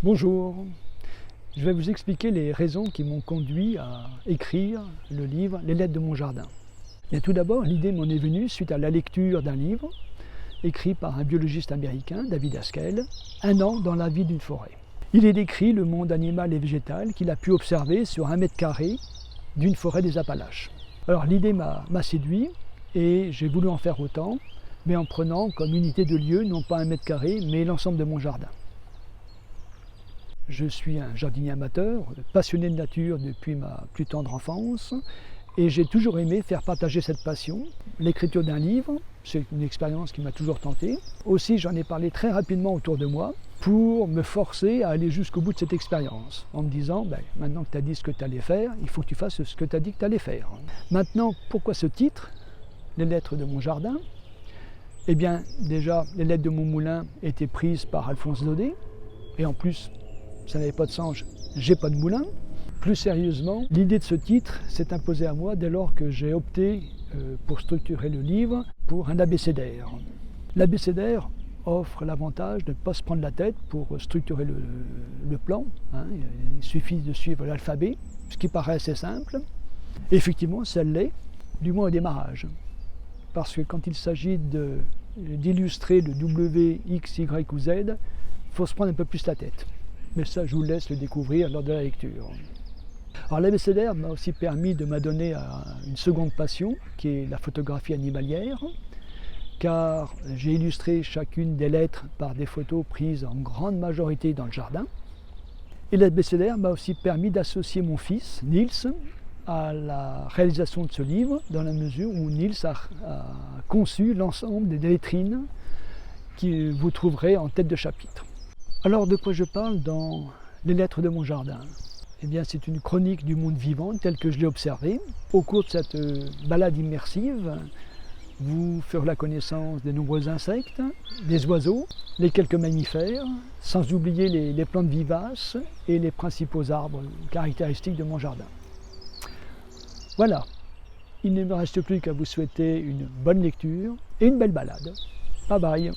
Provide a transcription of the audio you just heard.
Bonjour, je vais vous expliquer les raisons qui m'ont conduit à écrire le livre « Les lettres de mon jardin ». Et tout d'abord, l'idée m'en est venue suite à la lecture d'un livre écrit par un biologiste américain, David Haskell, « Un an dans la vie d'une forêt ». Il y décrit le monde animal et végétal qu'il a pu observer sur 1 mètre carré d'une forêt des Appalaches. Alors l'idée m'a séduit et j'ai voulu en faire autant, mais en prenant comme unité de lieu non pas 1 mètre carré, mais l'ensemble de mon jardin. Je suis un jardinier amateur, passionné de nature depuis ma plus tendre enfance et j'ai toujours aimé faire partager cette passion. L'écriture d'un livre, c'est une expérience qui m'a toujours tenté. Aussi, j'en ai parlé très rapidement autour de moi pour me forcer à aller jusqu'au bout de cette expérience, en me disant, maintenant que tu as dit ce que tu allais faire, il faut que tu fasses ce que tu as dit que tu allais faire. Maintenant, pourquoi ce titre, Les lettres de mon jardin? Eh bien, déjà, les lettres de mon moulin étaient prises par Alphonse Daudet, et en plus, ça n'avait pas de sens, j'ai pas de moulin. Plus sérieusement, l'idée de ce titre s'est imposée à moi dès lors que j'ai opté pour structurer le livre pour un abécédaire. L'abécédaire offre l'avantage de ne pas se prendre la tête pour structurer le plan. Il suffit de suivre l'alphabet, ce qui paraît assez simple. Et effectivement, ça l'est, du moins au démarrage. Parce que quand il s'agit d'illustrer le W, X, Y ou Z, il faut se prendre un peu plus la tête. Mais ça, je vous laisse le découvrir lors de la lecture. Alors l'abécédaire m'a aussi permis de m'adonner à une seconde passion, qui est la photographie animalière, car j'ai illustré chacune des lettres par des photos prises en grande majorité dans le jardin. Et l'abécédaire m'a aussi permis d'associer mon fils, Niels, à la réalisation de ce livre, dans la mesure où Niels a conçu l'ensemble des lettrines que vous trouverez en tête de chapitre. Alors de quoi je parle dans Les lettres de mon jardin? Eh bien c'est une chronique du monde vivant tel que je l'ai observé. Au cours de cette balade immersive, vous ferez la connaissance des nombreux insectes, des oiseaux, les quelques mammifères, sans oublier les plantes vivaces et les principaux arbres caractéristiques de mon jardin. Voilà, il ne me reste plus qu'à vous souhaiter une bonne lecture et une belle balade. Bye bye.